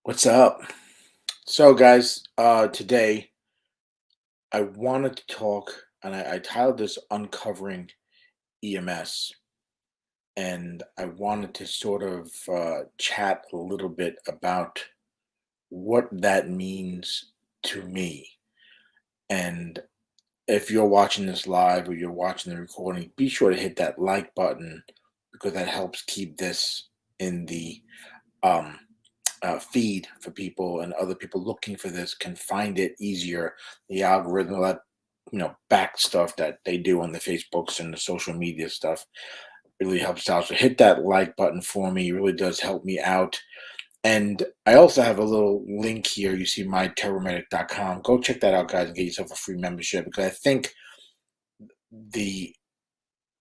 What's up? So, guys, today I wanted to talk, and I titled this Uncovering EMS, and I wanted to sort of chat a little bit about what that means to me. And if you're watching this live or you're watching the recording, be sure to hit that like button because that helps keep this in the um, feed for people, and other people looking for this can find it easier. The algorithm, all that back stuff that they do on the Facebooks and the social media stuff really helps out. So hit that like button for me. It really does help me out. And I also have a little link here. You see myterrormedic.com. Go check that out, guys, and get yourself a free membership because I think the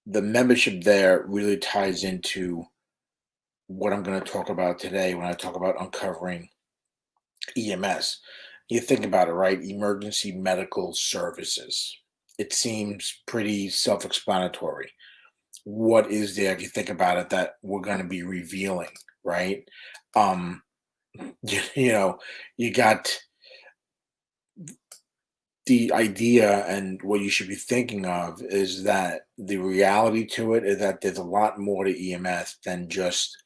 the membership there really ties into what I'm going to talk about today when I talk about uncovering EMS. You think about it, right? Emergency medical services. It seems pretty self explanatory. What is there, if you think about it, that we're going to be revealing, right? Um, you know, you got the idea, and what you should be thinking of is that the reality to it is that there's a lot more to EMS than just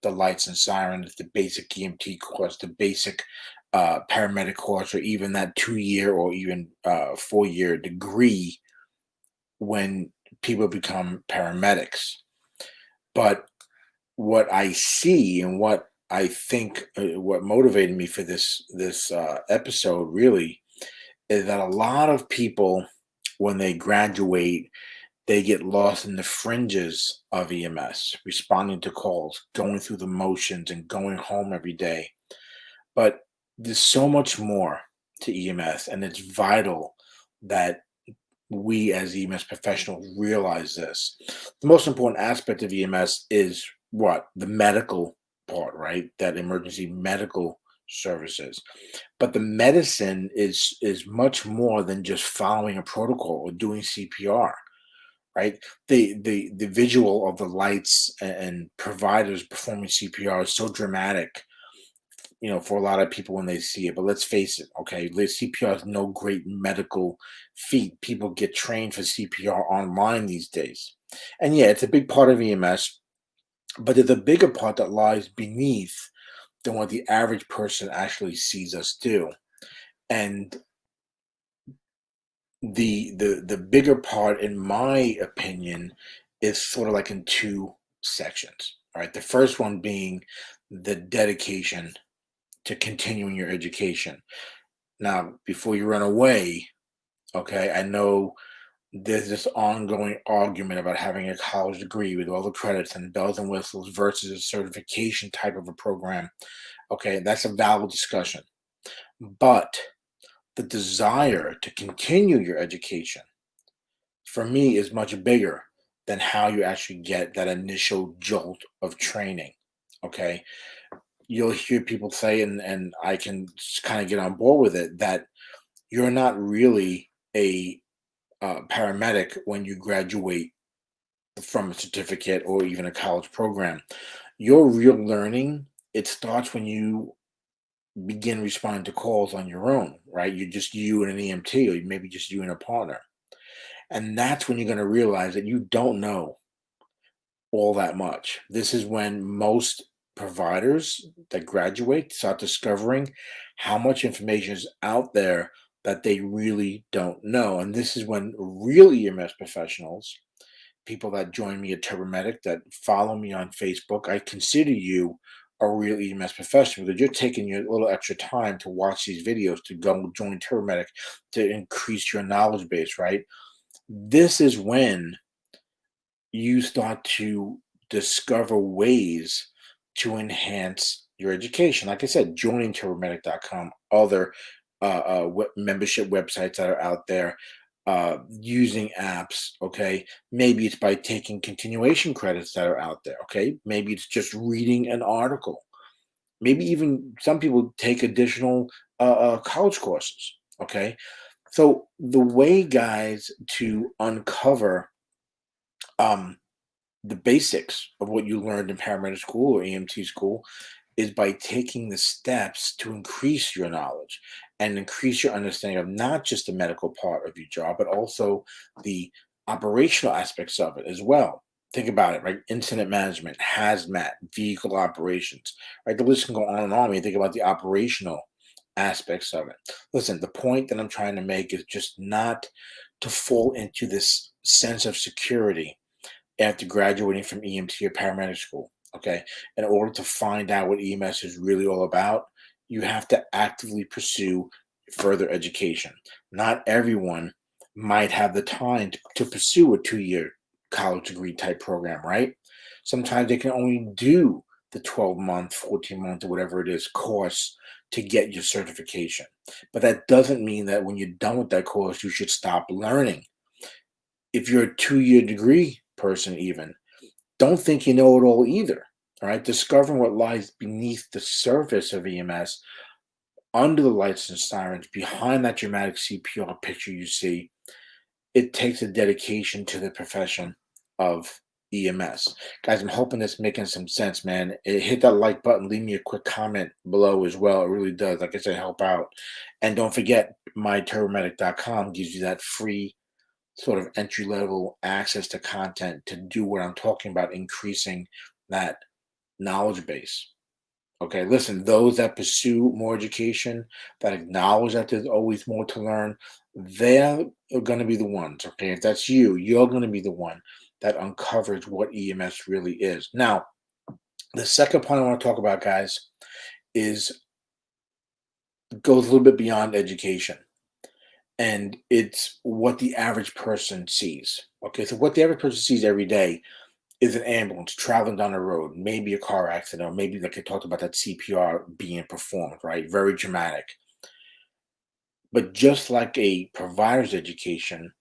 the lights and sirens, the basic EMT course, the basic paramedic course, or even that 2 year or even 4 year degree when people become paramedics. But what I see and what I think, what motivated me for this episode really is that a lot of people, when they graduate, they get lost in the fringes of EMS, responding to calls, going through the motions, and going home every day. But there's so much more to EMS, and it's vital that we as EMS professionals realize this. The most important aspect of EMS is what? The medical part, right? That emergency medical services. But the medicine is much more than just following a protocol or doing CPR, right? The visual of the lights and providers performing CPR is so dramatic, for a lot of people when they see it. But let's face it, okay, CPR is no great medical feat. People get trained for CPR online these days. And yeah, it's a big part of EMS, but there's a bigger part that lies beneath than what the average person actually sees us do. And the bigger part, in my opinion, is sort of like in two sections. All right. The first one being the dedication to continuing your education. Now, before you run away, okay, I know there's this ongoing argument about having a college degree with all the credits and bells and whistles versus a certification type of a program. Okay, that's a valid discussion. But the desire to continue your education, for me, is much bigger than how you actually get that initial jolt of training. Okay, you'll hear people say, and I can kind of get on board with it, that you're not really a paramedic when you graduate from a certificate or even a college program. Your real learning, it starts when you begin responding to calls on your own, right? You're just you and an EMT, or maybe just you and a partner. And that's when you're going to realize that you don't know all that much. This is when most providers that graduate start discovering how much information is out there that they really don't know. And this is when real EMS professionals, people that join me at Turbomatic, that follow me on Facebook, I consider you a real EMS professional because you're taking your little extra time to watch these videos, to go join Turbomatic, to increase your knowledge base, right? This is when you start to discover ways to enhance your education. Like I said, joining Turbomatic.com, other membership websites that are out there, using apps. Okay, maybe it's by taking continuation credits that are out there. Okay, maybe it's just reading an article. Maybe even some people take additional college courses. Okay, so the way, guys, to uncover um, the basics of what you learned in paramedic school or EMT school is by taking the steps to increase your knowledge and increase your understanding of not just the medical part of your job, but also the operational aspects of it as well. Think about it, right? Incident management, hazmat, vehicle operations, right? The list can go on and on when you think about the operational aspects of it. Listen, the point that I'm trying to make is just not to fall into this sense of security after graduating from EMT or paramedic school. Okay. In order to find out what EMS is really all about, you have to actively pursue further education. Not everyone might have the time to pursue a 2 year college degree type program, right? Sometimes they can only do the 12-month, 14-month, or whatever it is course to get your certification. But that doesn't mean that when you're done with that course, you should stop learning. If you're a 2 year degree person, even, don't think you know it all either. All right. Discovering what lies beneath the surface of EMS, under the lights and sirens, behind that dramatic CPR picture you see, it takes a dedication to the profession of EMS. Guys, I'm hoping this making some sense, man. Hit that like button, leave me a quick comment below as well. It really does. Like I said, help out. And don't forget, myturbomedic.com gives you that free sort of entry level access to content to do what I'm talking about, increasing that knowledge base. Okay, listen, those that pursue more education, that acknowledge that there's always more to learn, they're going to be the ones. Okay, if that's you, you're going to be the one that uncovers what EMS really is. Now, the second point I want to talk about, guys, is goes a little bit beyond education, and it's what the average person sees. Okay, so what the average person sees every day is an ambulance traveling down the road, maybe a car accident, or maybe like I talked about that CPR being performed, right? Very dramatic. But just like a provider's education,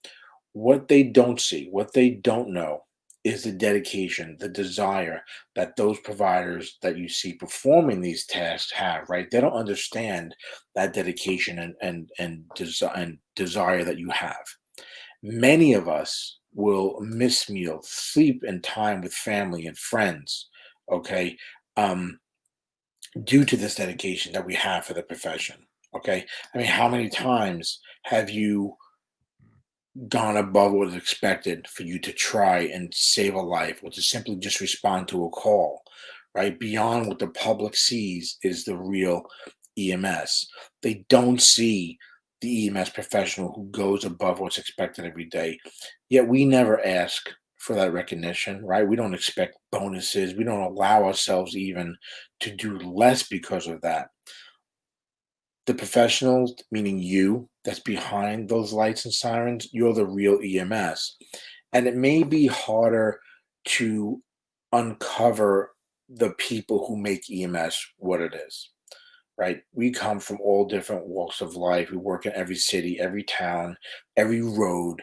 what they don't see, what they don't know is the dedication, the desire that those providers that you see performing these tasks have, right? They don't understand that dedication and desire that you have. Many of us will miss meals, sleep, and time with family and friends, okay, um, due to this dedication that we have for the profession, okay? I mean, how many times have you gone above what is expected for you to try and save a life, or to simply just respond to a call, right? Beyond what the public sees is the real EMS. They don't see the EMS professional who goes above what's expected every day. Yet we never ask for that recognition, right? We don't expect bonuses. We don't allow ourselves even to do less because of that. The professionals, meaning you, that's behind those lights and sirens, you're the real EMS. And it may be harder to uncover the people who make EMS what it is, right? We come from all different walks of life. We work in every city, every town, every road,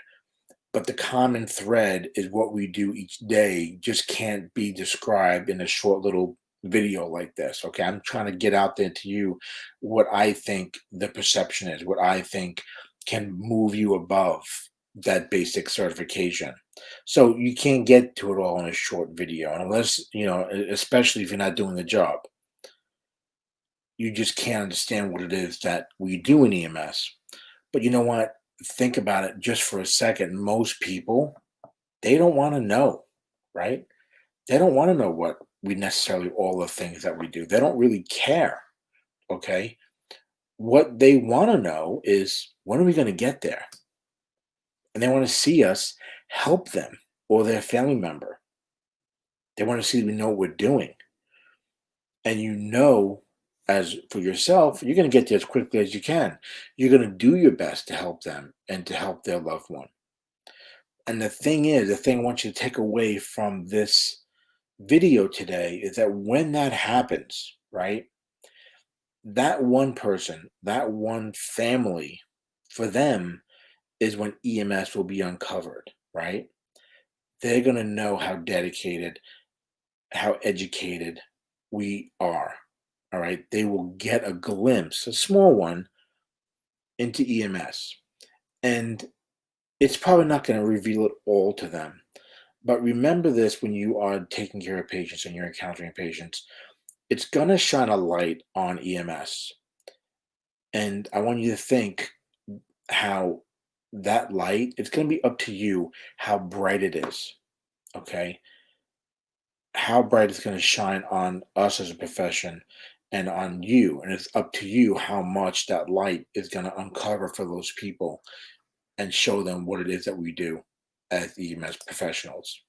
but the common thread is what we do each day just can't be described in a short little video like this. Okay. I'm trying to get out there to you what I think the perception is, what I think can move you above that basic certification. So you can't get to it all in a short video unless, especially if you're not doing the job. You just can't understand what it is that we do in EMS. But you know what? Think about it just for a second. Most people, they don't want to know, right? They don't want to know what we necessarily all the things that we do. They don't really care, okay? What they want to know is when are we going to get there? And they want to see us help them or their family member. They want to see we know what we're doing. And as for yourself, you're going to get there as quickly as you can. You're going to do your best to help them and to help their loved one. And the thing I want you to take away from this video today is that when that happens, right, that one person, that one family, for them is when EMS will be uncovered, right? They're going to know how dedicated, how educated we are. All right. They will get a glimpse, a small one, into EMS. And it's probably not going to reveal it all to them. But remember this when you are taking care of patients and you're encountering patients. it's going to shine a light on EMS. And I want you to think how that light, it's going to be up to you how bright it is. Okay. How bright it's going to shine on us as a profession and on you. And it's up to you how much that light is going to uncover for those people and show them what it is that we do as EMS professionals.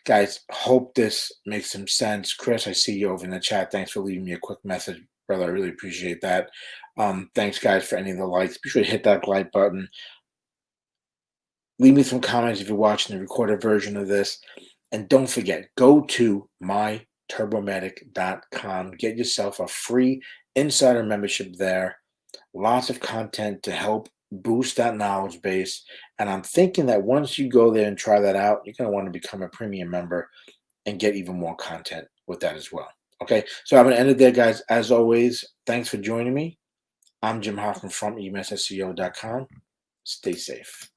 Guys, hope this makes some sense. Chris, I see you over in the chat. Thanks for leaving me a quick message, brother. I really appreciate that. Thanks, guys, for any of the likes. Be sure to hit that like button. Leave me some comments if you're watching the recorded version of this. And don't forget, go to myturbomedic.com. Get yourself a free insider membership there. Lots of content to help boost that knowledge base. And I'm thinking that once you go there and try that out, you're going to want to become a premium member and get even more content with that as well. Okay, so I'm going to end it there, guys. As always, thanks for joining me. I'm Jim Hoffman from emsseo.com. Stay safe.